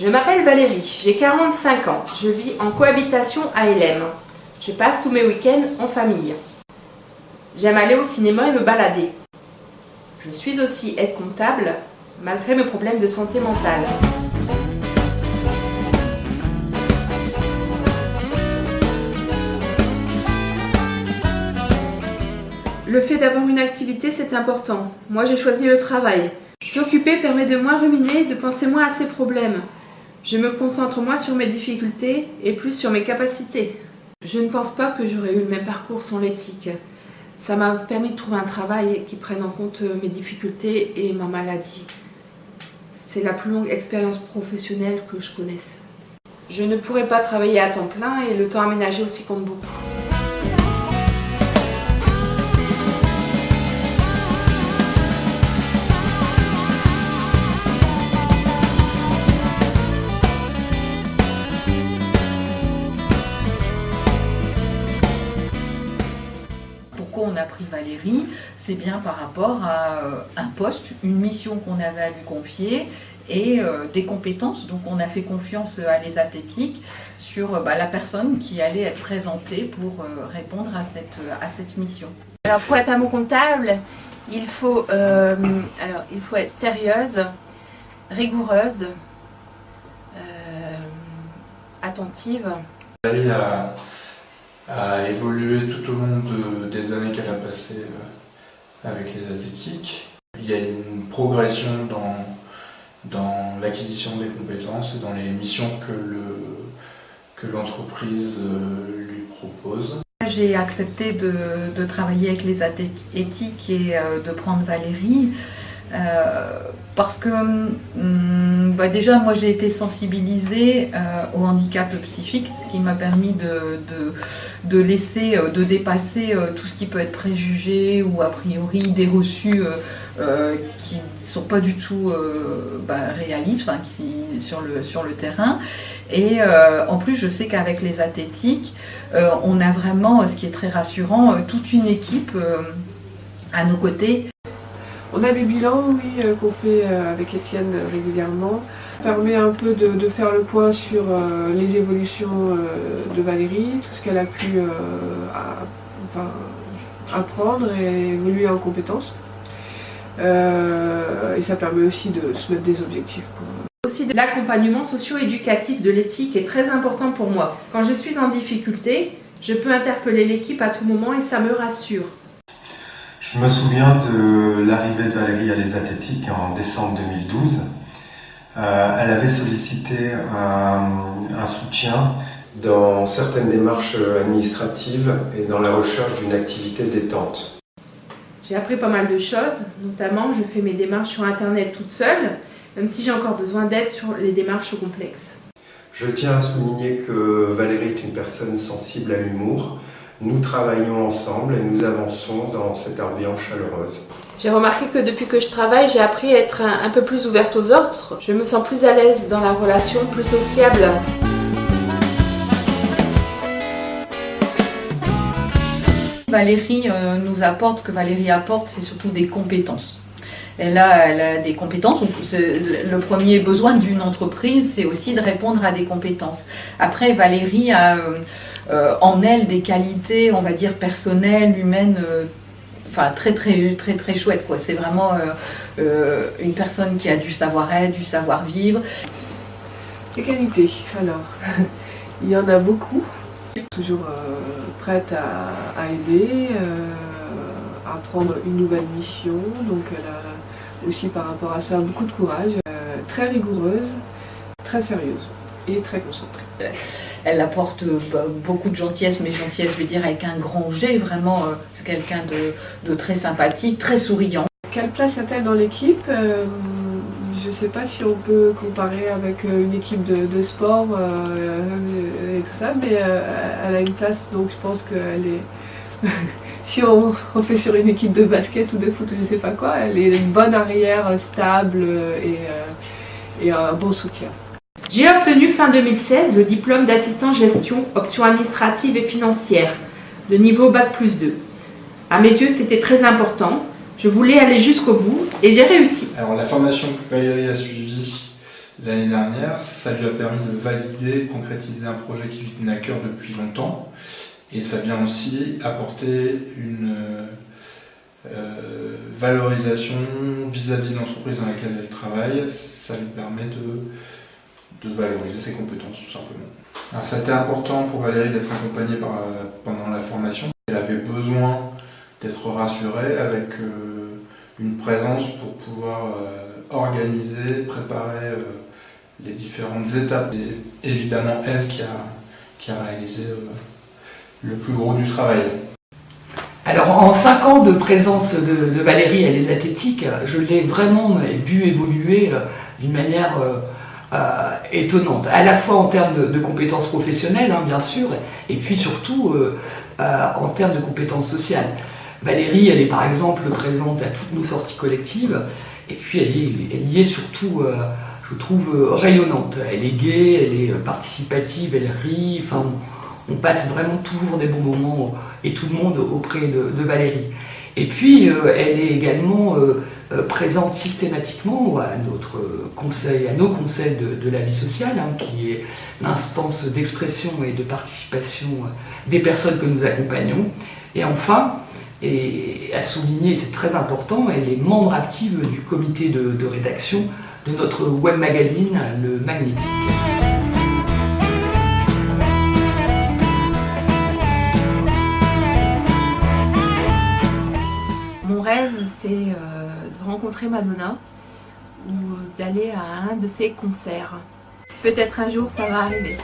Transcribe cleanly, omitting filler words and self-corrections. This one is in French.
Je m'appelle Valérie, j'ai 45 ans, je vis en cohabitation à Hellemmes. Je passe tous mes week-ends en famille. J'aime aller au cinéma et me balader. Je suis aussi aide-comptable, malgré mes problèmes de santé mentale. Le fait d'avoir une activité, c'est important. Moi, j'ai choisi le travail. S'occuper permet de moins ruminer, de penser moins à ses problèmes. Je me concentre moins sur mes difficultés et plus sur mes capacités. Je ne pense pas que j'aurais eu le même parcours sans l'éthique. Ça m'a permis de trouver un travail qui prenne en compte mes difficultés et ma maladie. C'est la plus longue expérience professionnelle que je connaisse. Je ne pourrais pas travailler à temps plein et le temps aménagé aussi compte beaucoup. On a pris Valérie, c'est bien par rapport à un poste, une mission qu'on avait à lui confier et des compétences. Donc on a fait confiance à l'ESATETIC sur la personne qui allait être présentée pour répondre à cette mission. Alors pour être un bon comptable, il faut être sérieuse, rigoureuse, attentive. Valérie a évolué tout au long des années qu'elle a passées avec l'ESATETIC. Il y a une progression dans l'acquisition des compétences et dans les missions que l'entreprise lui propose. J'ai accepté de travailler avec l'ESATETIC et de prendre Valérie parce que déjà moi j'ai été sensibilisée au handicap psychique, ce qui m'a permis de dépasser tout ce qui peut être préjugé ou a priori idées reçues qui ne sont pas du tout réalistes sur le terrain. Et en plus je sais qu'avec l'ESATETIC on a vraiment, ce qui est très rassurant, toute une équipe à nos côtés. On a des bilans, oui, qu'on fait avec Étienne régulièrement. Ça permet un peu de faire le point sur les évolutions de Valérie, tout ce qu'elle a pu apprendre et évoluer en compétences. Et ça permet aussi de se mettre des objectifs. Aussi de l'accompagnement socio-éducatif de l'éthique est très important pour moi. Quand je suis en difficulté, je peux interpeller l'équipe à tout moment et ça me rassure. Je me souviens de l'arrivée de Valérie à l'ESATETIC en décembre 2012. Elle avait sollicité un soutien dans certaines démarches administratives et dans la recherche d'une activité détente. J'ai appris pas mal de choses, notamment je fais mes démarches sur internet toute seule, même si j'ai encore besoin d'aide sur les démarches complexes. Je tiens à souligner que Valérie est une personne sensible à l'humour. Nous travaillons ensemble et nous avançons dans cette ambiance chaleureuse. J'ai remarqué que depuis que je travaille, j'ai appris à être un peu plus ouverte aux autres. Je me sens plus à l'aise dans la relation, plus sociable. Valérie nous apporte, ce que Valérie apporte, c'est surtout des compétences. Elle a des compétences. Le premier besoin d'une entreprise, c'est aussi de répondre à des compétences. Après, Valérie a en elle des qualités, on va dire, personnelles, humaines, très chouettes, quoi. C'est vraiment une personne qui a du savoir-être, du savoir-vivre. Ses qualités, alors, il y en a beaucoup. Toujours prête à aider, à prendre une nouvelle mission. Donc elle a aussi par rapport à ça beaucoup de courage, très rigoureuse, très sérieuse et très concentrée. Elle apporte beaucoup de gentillesse, mais gentillesse, je veux dire, avec un grand G, vraiment, c'est quelqu'un de très sympathique, très souriant. Quelle place a-t-elle dans l'équipe? Je ne sais pas si on peut comparer avec une équipe de sport et tout ça, mais elle a une place, donc je pense qu'elle est... si on fait sur une équipe de basket ou de foot, je ne sais pas quoi, elle est une bonne arrière, stable et un bon soutien. J'ai obtenu fin 2016 le diplôme d'assistant gestion, option administrative et financière, de niveau Bac+2. À mes yeux, c'était très important. Je voulais aller jusqu'au bout et j'ai réussi. Alors la formation que Valérie a suivie l'année dernière. Ça lui a permis de valider, de concrétiser un projet qui lui tenait à cœur depuis longtemps. Et ça vient aussi apporter une valorisation vis-à-vis de l'entreprise dans laquelle elle travaille. Ça lui permet de valoriser ses compétences tout simplement. Alors ça a été important pour Valérie d'être accompagnée pendant la formation. Elle avait besoin d'être rassurée avec une présence pour pouvoir organiser, préparer les différentes étapes. C'est évidemment elle qui a réalisé le plus gros du travail. Alors en 5 ans de présence de Valérie à Les Athétiques, je l'ai vraiment vu évoluer d'une manière étonnante, à la fois en termes de compétences professionnelles, hein, bien sûr, et puis surtout en termes de compétences sociales. Valérie, elle est par exemple présente à toutes nos sorties collectives, et puis elle y est surtout, je trouve, rayonnante. Elle est gaie, elle est participative, elle rit, enfin, on passe vraiment toujours des bons moments, et tout le monde auprès de Valérie. Et puis, elle est également présente systématiquement à nos conseils de la vie sociale, hein, qui est l'instance d'expression et de participation des personnes que nous accompagnons. Et enfin, et à souligner, c'est très important, elle est membre active du comité de rédaction de notre web magazine, le Magnétique. Mon rêve, c'est de rencontrer Madonna ou d'aller à un de ses concerts. Peut-être un jour ça va arriver.